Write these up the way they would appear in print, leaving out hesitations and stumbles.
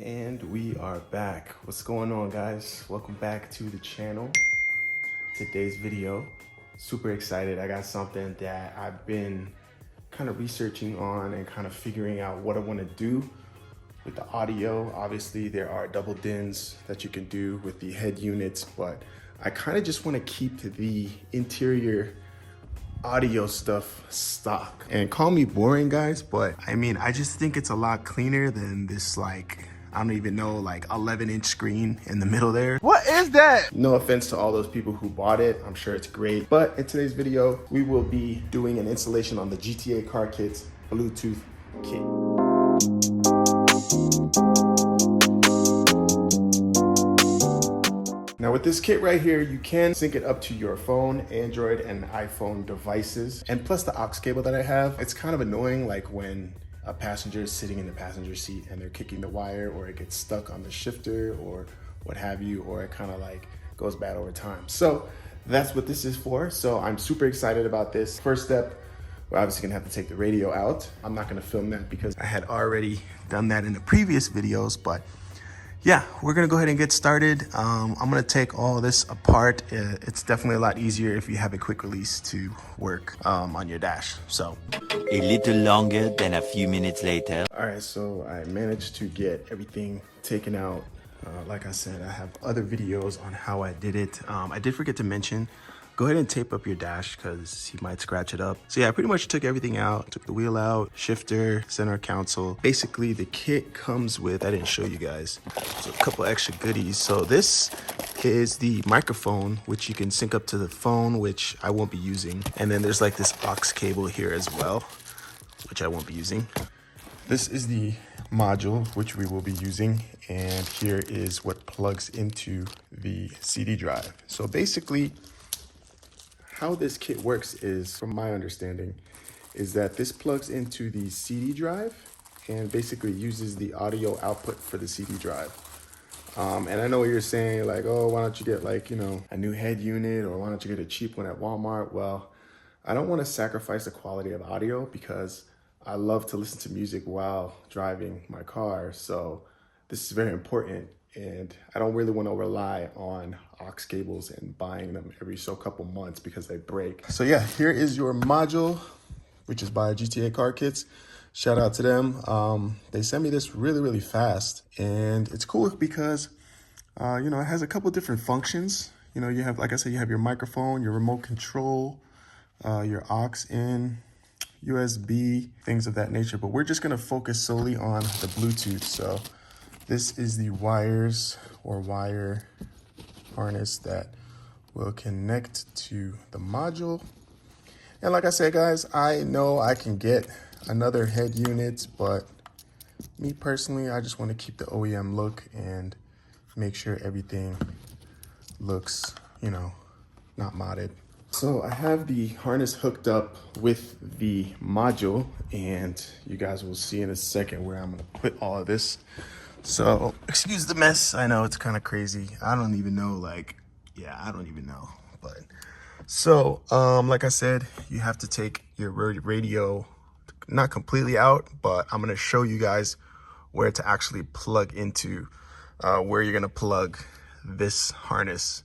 And we are back. What's going on, guys? Welcome back to the channel. Today's video, super excited. I got something that I've been kind of researching on and kind of figuring out what I want to do with the audio. Obviously there are double DINs that you can do with the head units, but I kind of just want to keep the interior audio stuff stock. And call me boring, guys, but I mean, I just think it's a lot cleaner than this, like, I don't even know, like 11-inch screen in the middle there. What is that? No offense to all those people who bought it. I'm sure it's great. But in today's video, we will be doing an installation on the GTA Car Kit's Bluetooth kit. Now with this kit right here, you can sync it up to your phone, Android and iPhone devices. And plus the aux cable that I have, it's kind of annoying, like when a passenger is sitting in the passenger seat and they're kicking the wire, or it gets stuck on the shifter or what have you, or it kind of like goes bad over time. So that's what this is for. So I'm super excited about this. First step, we're obviously gonna have to take the radio out. I'm not gonna film that because I had already done that in the previous videos, but yeah, we're gonna go ahead and get started. I'm gonna take all this apart. It's definitely a lot easier if you have a quick release to work on your dash. So a little longer than a few minutes later. All right, so I managed to get everything taken out. Like I said, I have other videos on how I did it. I did forget to mention, go ahead and tape up your dash because you might scratch it up. So yeah, I pretty much took everything out. Took the wheel out, shifter, center console. Basically, the kit comes with, I didn't show you guys, so a couple extra goodies. So this is the microphone, which you can sync up to the phone, which I won't be using. And then there's like this aux cable here as well, which I won't be using. This is the module, which we will be using. And here is what plugs into the CD drive. So basically, how this kit works is, from my understanding, is that this plugs into the CD drive and basically uses the audio output for the CD drive. And I know what you're saying, like, oh, why don't you get like, you know, a new head unit, or why don't you get a cheap one at Walmart? Well, I don't want to sacrifice the quality of audio because I love to listen to music while driving my car. So this is very important. And I don't really want to rely on aux cables and buying them every couple months because they break. So yeah, here is your module, which is by GTA Car Kits. Shout out to them. They sent me this really fast, and it's cool because, you know, it has a couple different functions. You know, you have, like I said, you have your microphone, your remote control, your aux in, USB, things of that nature. But we're just going to focus solely on the Bluetooth. So this is the wires or wire harness that will connect to the module. And like I said, guys, I know I can get another head unit, but me personally, I just want to keep the OEM look and make sure everything looks, you know, not modded. So I have the harness hooked up with the module, and you guys will see in a second where I'm going to put all of this. So excuse the mess. I know it's kind of crazy. I don't even know, like, yeah, I don't even know. But so, like I said, you have to take your radio, not completely out, but I'm going to show you guys where to actually plug into, where you're going to plug this harness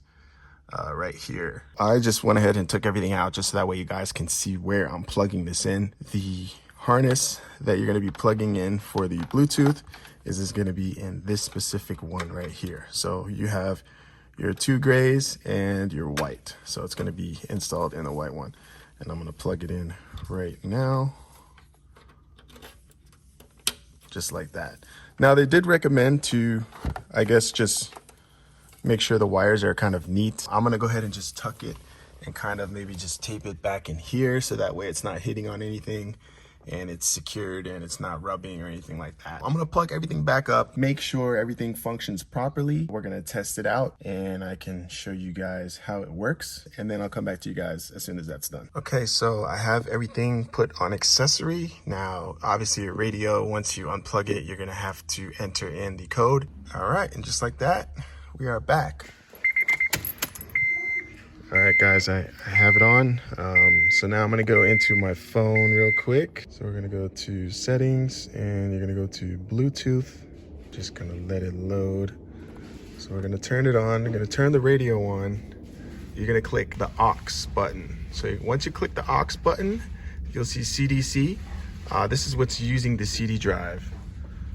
right here. I just went ahead and took everything out just so that way you guys can see where I'm plugging this in. The harness that you're going to be plugging in for the Bluetooth is going to be in this specific one right here. So you have your two grays and your white. So it's going to be installed in the white one. And I'm going to plug it in right now. Just like that. Now they did recommend to, I guess, just make sure the wires are kind of neat. I'm going to go ahead and just tuck it and kind of maybe just tape it back in here so that way it's not hitting on anything and it's secured and it's not rubbing or anything like that. I'm gonna plug everything back up, make sure everything functions properly. We're gonna test it out and I can show you guys how it works, and then I'll come back to you guys as soon as that's done. Okay, so I have everything put on accessory. Now, obviously your radio, once you unplug it, you're gonna have to enter in the code. All right, and just like that, we are back. All right, guys, I have it on. So now I'm gonna go into my phone real quick. So we're gonna go to settings and you're gonna go to Bluetooth, Just gonna let it load. So we're gonna turn it on. We're gonna turn the radio on. You're gonna click the AUX button. So once you click the AUX button, you'll see CDC. This is what's using the CD drive.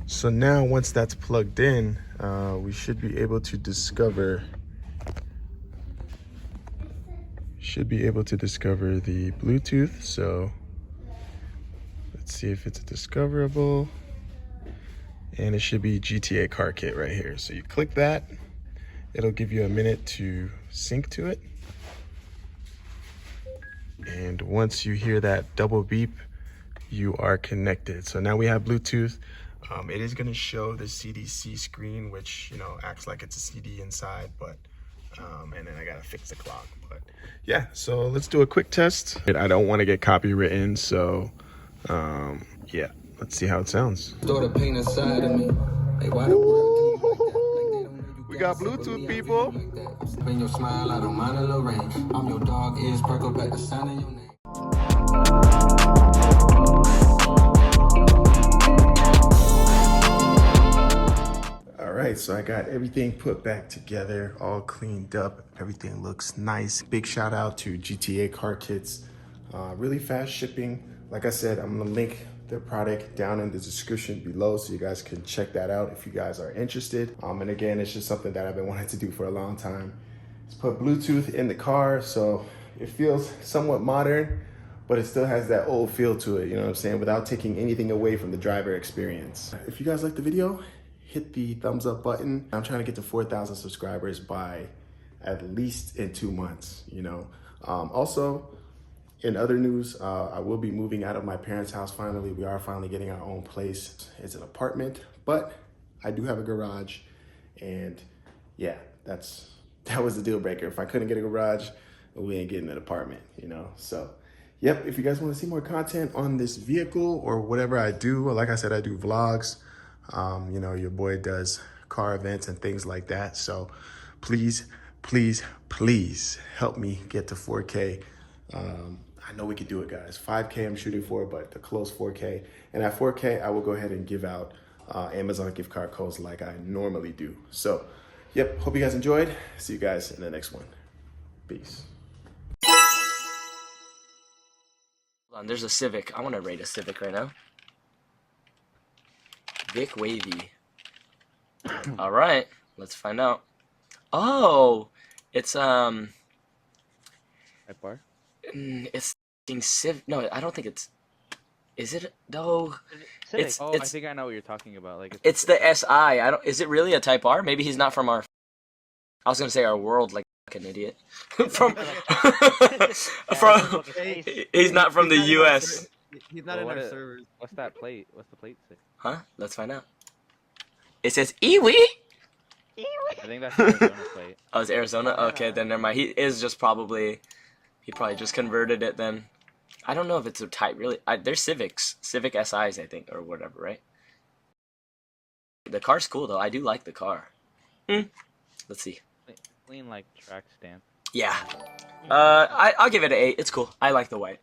So now once that's plugged in, we should be able to discover the Bluetooth. So let's see if it's discoverable. And it should be GTA car kit right here. So you click that, it'll give you a minute to sync to it. And once you hear that double beep, you are connected. So now we have Bluetooth. It is gonna show the CDC screen, which, you know, acts like it's a CD inside, but, and then I gotta fix the clock. But yeah, so let's do a quick test. I don't wanna get copywritten, so yeah, let's see how it sounds. We got Bluetooth, people. All right, so I got everything put back together, all cleaned up. Everything looks nice. Big shout out to GTA Car Kits. Really fast shipping. Like I said, I'm gonna link their product down in the description below so you guys can check that out if you guys are interested. And again, it's just something that I've been wanting to do for a long time. It's put Bluetooth in the car, so it feels somewhat modern, but it still has that old feel to it, you know what I'm saying, without taking anything away from the driver experience. If you guys like the video, hit the thumbs up button. I'm trying to get to 4,000 subscribers by at least in 2 months, you know. Also, in other news, I will be moving out of my parents' house finally. We are finally getting our own place. It's an apartment, but I do have a garage, and yeah, that was the deal breaker. If I couldn't get a garage, we ain't getting an apartment, you know? So, yep, if you guys wanna see more content on this vehicle or whatever I do, like I said, I do vlogs. You know, your boy does car events and things like that. So please, please, please help me get to 4K. I know we can do it, guys. 5K I'm shooting for, but the close 4K. And at 4K, I will go ahead and give out Amazon gift card codes like I normally do. So, yep, hope you guys enjoyed. See you guys in the next one. Peace. Hold on, there's a Civic. I want to rate a Civic right now. Vicwavy. All right, let's find out. Oh, it's Type R? it's Civ. No, I don't think it's. Is it though? It's I think I know what you're talking about. Like it's the SI. I don't. Is it really a Type R? Maybe he's not from our. I was gonna say our world, like an idiot. from. He's not from the U.S. He's not in our servers. What's that plate? What's the plate say? Huh? Let's find out. It says Iwi. I think that's the Arizona plate. Oh, it's Arizona? Okay, then never mind. He probably just converted it then. I don't know if it's a type, really. They're Civics. Civic SIs, I think, or whatever, right? The car's cool, though. I do like the car. Let's see. Clean, like, track stand. Yeah. I'll give it an 8. It's cool. I like the white.